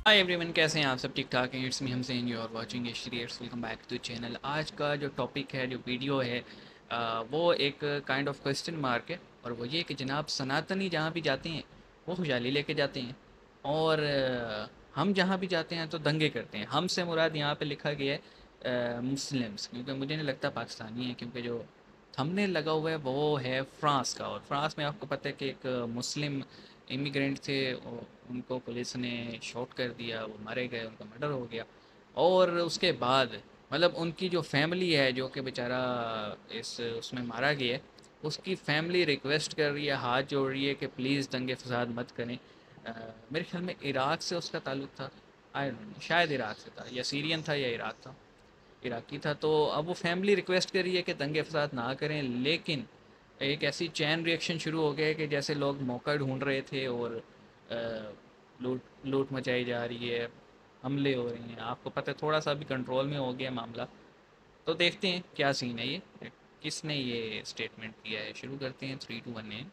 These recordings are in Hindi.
हाय एवरीवन, कैसे हैं आप सब? ठीक ठाक हैं? It's me Hamsen, you are watching H welcome back to channel. आज का जो टॉपिक है, जो वीडियो है, वो एक काइंड ऑफ क्वेश्चन मार्क है। और वो ये कि जनाब सनातनी जहाँ भी जाते हैं वो खुशहाली लेके जाते हैं, और हम जहाँ भी जाते हैं तो दंगे करते हैं। हमसे मुराद यहाँ पे लिखा गया है मुस्लिम्स, क्योंकि मुझे नहीं लगता पाकिस्तानी है, क्योंकि जो थंबनेल लगा हुआ है वो है फ्रांस का। और फ्रांस में आपको पता है कि एक मुस्लिम इमिग्रेंट थे, उनको पुलिस ने शॉट कर दिया, वो मारे गए, उनका मर्डर हो गया। और उसके बाद मतलब उनकी जो फैमिली है, जो कि बेचारा इस उसमें मारा गया है, उसकी फैमिली रिक्वेस्ट कर रही है, हाथ जोड़ रही है कि प्लीज़ दंगे फसाद मत करें। मेरे ख्याल में इराक़ से उसका ताल्लुक़ था, आई डोंट नो, शायद इराक़ से था, या सीरियन था या इराक़ था, इराकी था। तो अब वो फैमिली रिक्वेस्ट कर रही है कि दंगे फसाद ना करें, लेकिन एक ऐसी चैन रिएक्शन शुरू हो गया है कि जैसे लोग मौका ढूंढ रहे थे, और लूट लूट मचाई जा रही है, हमले हो रहे हैं। आपको पता है, थोड़ा सा भी कंट्रोल में हो गया मामला। तो देखते हैं क्या सीन है, ये किसने ये स्टेटमेंट दिया है। शुरू करते हैं, 3 2 1 एंड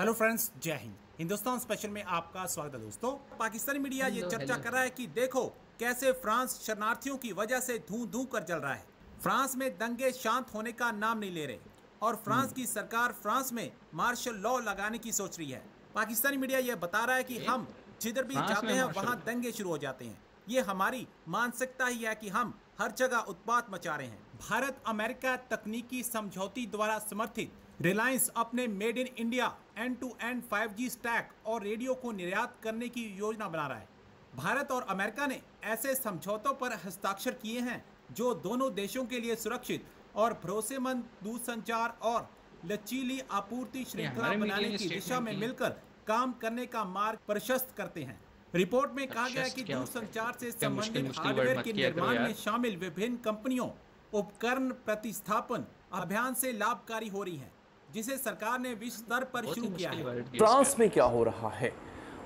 हेलो फ्रेंड्स, जय हिंद। हिंदुस्तान स्पेशल में आपका स्वागत है। दोस्तों, पाकिस्तानी मीडिया ये हेलो चर्चा हेलो। कर रहा है कि देखो कैसे फ्रांस शरणार्थियों की वजह से धू धू कर जल रहा है। फ्रांस में दंगे शांत होने का नाम नहीं ले रहे और फ्रांस की सरकार फ्रांस में मार्शल लॉ लगाने की सोच रही है। पाकिस्तानी मीडिया ये बता रहा है कि ये हम जिधर भी फ्रांस में जाते हैं वहां मार्शल। दंगे शुरू हो जाते हैं। ये हमारी मानसिकता ही है कि हम हर जगह उत्पात मचा रहे हैं। भारत अमेरिका तकनीकी समझौती द्वारा समर्थित रिलायंस अपने made in India end to end 5G stack और रेडियो को निर्यात करने की योजना बना रहा है। भारत और अमेरिका ने ऐसे समझौतों पर हस्ताक्षर किए हैं जो दोनों देशों के लिए सुरक्षित और भरोसेमंद दूरसंचार और लचीली आपूर्ति ये श्रृंखला हमारे मीडिया बनाने ने की दिशा स्टेटमेंट में दी है। मिलकर काम करने का मार्ग प्रशस्त करते हैं। रिपोर्ट में कहा गया है कि प्रशस्त क्या होता है? दूरसंचार से क्या मुश्किल संबंधित मुश्किल वर्ड हार्डवेयर मत के किया करो निर्माण में यार। शामिल विभिन्न कंपनियों उपकरण प्रतिस्थापन अभियान से लाभकारी हो रही हैं, जिसे सरकार ने विश्व स्तर पर बहुत शुरू ही किया मुश्किल है। वर्ड यूज़ कर फ्रांस रहे में हैं। क्या हो रहा है?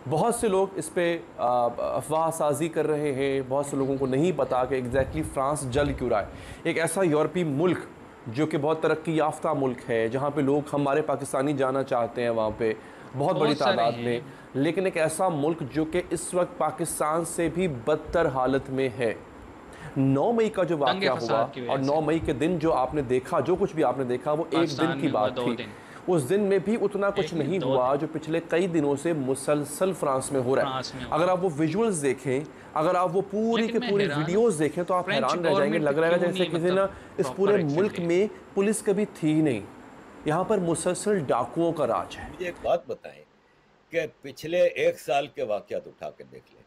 बहुत से लोग इस पे अफवाह साजी कर रहे हैं। बहुत से लोगों को नहीं पता कि एग्जैक्टली फ्रांस जल क्यों रहा है। एक ऐसा यूरोपीय मुल्क जो कि बहुत तरक्की याफ्ता मुल्क है, जहाँ पे लोग हमारे पाकिस्तानी जाना चाहते हैं वहाँ पे बहुत बड़ी बहुत सारे तादाद में। हैं। लेकिन एक ऐसा मुल्क जो कि इस वक्त पाकिस्तान से भी बदतर हालत में है। 9 मई का जो दंगे वाक़या हुआ फसाद की और वजह से 9 मई के दिन जो आपने देखा, जो कुछ भी आपने देखा, वो एक दिन पाकिस्तान की में हुआ बात दो थी। दिन उस दिन में भी उतना कुछ एक नहीं, नहीं 2 दिन हुआ जो पिछले कई दिनों से मुसलसल फ्रांस में हो रहा फ्रांस में है। हो अगर रहा है। आप वो विजुअल्स देखें, अगर आप वो पूरी लेकिन के मैं पूरी हैरान हूँ, वीडियोस देखें, तो आप फ्रेंच हैरान रह जाएंगे। गवर्नमेंट लग रहा है क्यों जैसे नहीं किसी ना इस प्रॉपर पूरे एक्शन मुल्क ले रही। में पुलिस कभी थी ही नहीं। यहाँ पर मुसलसल डाकुओं का राज है। मुझे एक बात बताएं कि पिछले एक साल के वाकयात उठा के देख लें।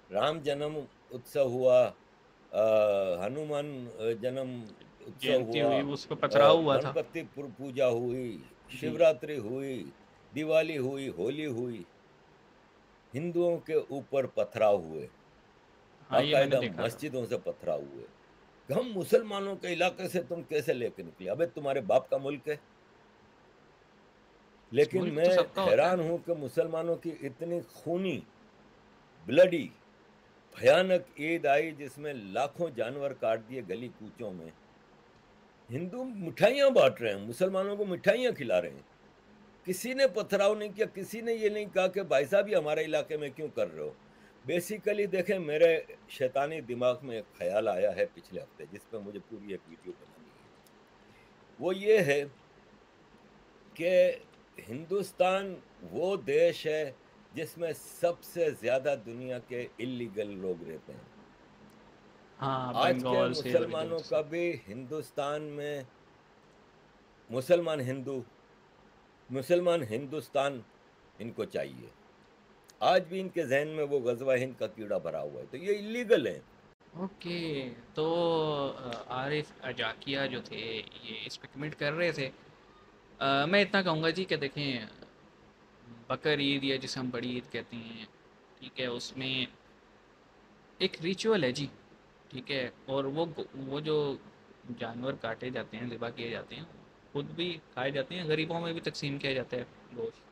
राम जन्म उत्सव हुआ, हनुमान जन्म उत्सव जयंती हुआ, हुई, उस पर पथराव हुआ था। गणपति पूजा हुई, जी। शिवरात्रि हुई, दिवाली हुई, होली हुई। हिंदुओं के ऊपर पथराव हुए, हाँ, ये मैंने बाकायदा देखा था। मस्जिदों से पथराव हुए। हम मुसलमानों के इलाके से तुम कैसे लेके निकले? अबे तुम्हारे बाप का मुल्क है। लेकिन मुल्क तो मैं सबका होता है। हैरान हूं कि मुसलमानों की इतनी खूनी, ब्लडी, भयानक ईद आई जिसमें लाखों जानवर काट दिए गली कूचों में। हिंदू मिठाइयां बांट रहे हैं, मुसलमानों को मिठाइयां खिला रहे हैं। किसी ने पथराव नहीं किया, किसी ने ये नहीं कहा कि भाई साहब ये हमारे इलाके में क्यों कर रहे हो। बेसिकली देखें, मेरे शैतानी दिमाग में एक ख्याल आया है पिछले हफ्ते, जिस पे मुझे पूरी एक वीडियो बनानी है। वो ये है कि हिंदुस्तान वो देश है जिसमें सबसे ज्यादा दुनिया के इलीगल लोग रहते हैं। हाँ, आज के बंगाल से और इधर मुसलमानों से। का भी हिंदुस्तान में, मुसलमान हिंदू, मुसलमान हिंदुस्तान इनको चाहिए। आज भी इनके जहन में वो गजवा हिंद का कीड़ा भरा हुआ है, तो ये इलीगल है। ओके। तो आरिफ अजाकिया जो थे, ये इस पे कमेंट कर रहे थे। मैं इतना कहूँगा जी कि देखें, बकर ईद या जिसे हम बड़ी ईद कहते हैं, ठीक है, उसमें एक रिचुअल है जी, ठीक है। और वो जो जानवर काटे जाते हैं, ज़िबा किए जाते हैं, खुद भी खाए जाते हैं, गरीबों में भी तकसीम किया जाता है गोश्त।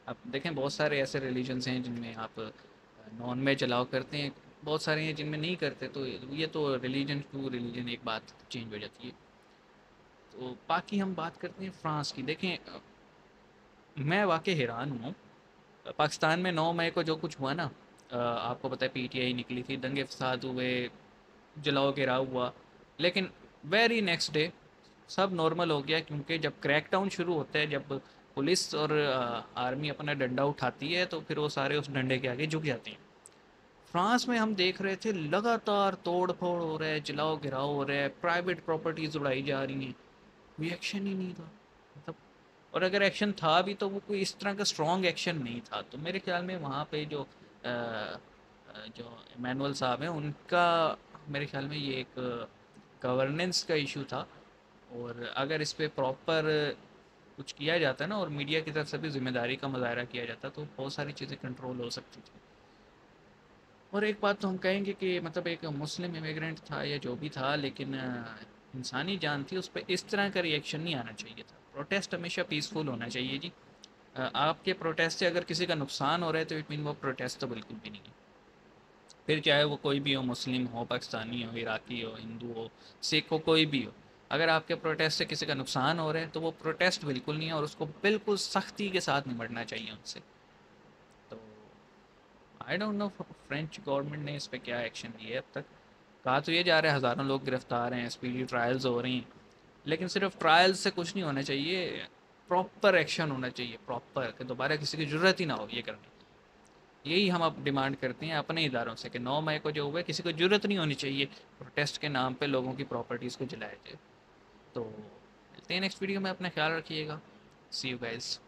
अब देखें, बहुत सारे ऐसे रिलीजन्स हैं जिनमें आप नॉन वेज अलाउ करते हैं, बहुत सारे हैं जिनमें नहीं करते। तो ये तो रिलीजन टू रिलीजन एक बात चेंज हो जाती है। तो बाकी हम बात करते हैं फ्रांस की। देखें, मैं वाकई हैरान हूँ। पाकिस्तान में 9 मई को जो कुछ हुआ ना, आपको पता है पीटीआई निकली थी, दंगे फसाद हुए, जलाओ गिराव हुआ, लेकिन वेरी नेक्स्ट डे सब नॉर्मल हो गया, क्योंकि जब क्रैकडाउन शुरू होता है, जब पुलिस और आर्मी अपना डंडा उठाती है, तो फिर वो सारे उस डंडे के आगे झुक जाते हैं। फ्रांस में हम देख रहे थे लगातार तोड़ फोड़ हो रहा है, जलाओ गिराव हो रहा है, प्राइवेट प्रॉपर्टीज उड़ाई जा रही हैं, कोई एक्शन ही नहीं था मतलब। और अगर एक्शन था भी तो वो कोई इस तरह का स्ट्रॉन्ग एक्शन नहीं था। तो मेरे ख्याल में वहाँ पे जो इमैनुअल साहब हैं उनका, मेरे ख्याल में ये एक गवर्नेंस का इशू था। और अगर इस पे प्रॉपर कुछ किया जाता ना, और मीडिया की तरफ से भी जिम्मेदारी का मुजाहरा किया जाता, तो बहुत सारी चीज़ें कंट्रोल हो सकती थी। और एक बात तो हम कहेंगे कि मतलब एक मुस्लिम इमिग्रेंट था या जो भी था, लेकिन इंसानी जान थी, उस पर इस तरह का रिएक्शन नहीं आना चाहिए था। प्रोटेस्ट हमेशा पीसफुल होना चाहिए जी। आपके प्रोटेस्ट से अगर किसी का नुकसान हो रहा है तो इट मीन वो प्रोटेस्ट तो बिल्कुल भी नहीं है। फिर चाहे वो कोई भी हो, मुस्लिम हो, पाकिस्तानी हो, इराकी हो, हिंदू हो, सिख हो, कोई भी हो, अगर आपके प्रोटेस्ट से किसी का नुकसान हो रहा है तो वो प्रोटेस्ट बिल्कुल नहीं है, और उसको बिल्कुल सख्ती के साथ निपटना चाहिए उनसे। तो I don't know French government ने इस पर क्या एक्शन लिया है अब तक। कहा तो ये जा रहा है हज़ारों लोग गिरफ्तार हैं, स्पीडी ट्रायल्स हो रही हैं, लेकिन सिर्फ ट्रायल्स से कुछ नहीं होना चाहिए, प्रॉपर एक्शन होना चाहिए, प्रॉपर, कि दोबारा किसी की ज़रूरत ही ना हो ये करने की। यही हम अब डिमांड करते हैं अपने इदारों से कि 9 मई को जो हुआ है, किसी को ज़रूरत नहीं होनी चाहिए प्रोटेस्ट के नाम पे लोगों की प्रॉपर्टीज़ को जलाया जाए। तो मिलते हैं नेक्स्ट वीडियो में, अपना ख्याल रखिएगा। सी यू गाइस।